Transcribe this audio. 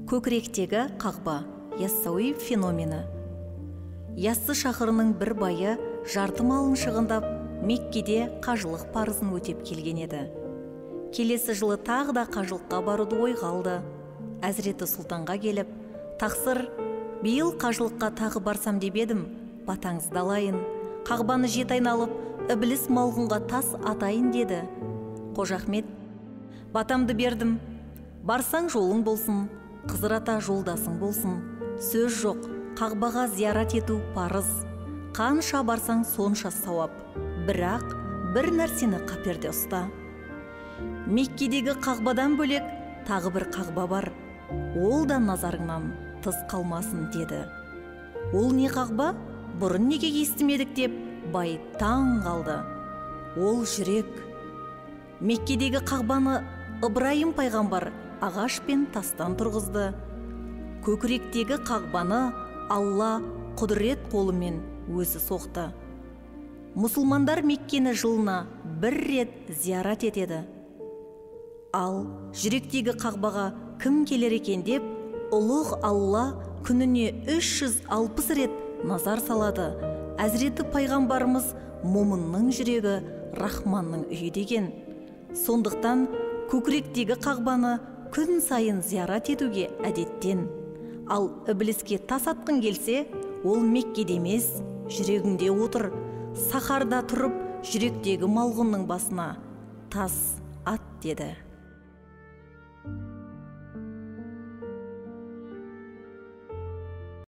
Көкіректегі қағба, яссауи феномені. Яссы шақырының бір байы жарты малын шығындап, Меккеде қажылық парызын өтеп келген еді. Келесі жылы тағы да қажылыққа баруды ойға алды. Әзіреті сұлтанға келіп, тақсыр, биыл қажылыққа тағы барсам деп едім, батаңызды алайын, қағбаны жет айналып, Ібліс малғынға тас атайын деді. Қожа Ахмет, батамды бердім, барсаң жолың болсын, Қызыр ата жолдасың болсын. Сөз жоқ, қағбаға зиярат ету парыз. Қанша барсаң сонша сауап. Бірақ бір нәрсені қаперде ұста. Меккедегі қағбадан бөлек тағы бір қағба бар. Ол да назарыңнан тыс қалмасын деді. Ол не қағба? Бұрын неге естімедік деп бай таң қалды. Ол жүрек. Меккедегі қағбаны Ибраим пайғамбар ағаш пен тастан тұрғызды. Көкіректегі қағбаны Алла құдірет қолымен өзі соқты. Мұсылмандар Меккені жылына бір рет зиярат етеді. Ал жүректегі қағбаға кім келер екен деп, ұлық Алла күніне 360 рет назар салады. Әзіреті пайғамбарымыз момынның жүрегі Рахманның үйі деген. Сондықтан көкіректегі қағбаны күн сайын зиярат етуге әдеттен. Ал Ібліске тас атқың келсе, ол Меккеде емес, жүрегіңде отыр. Сахарда тұрып, жүректегі малғұнның басына тас ат деді.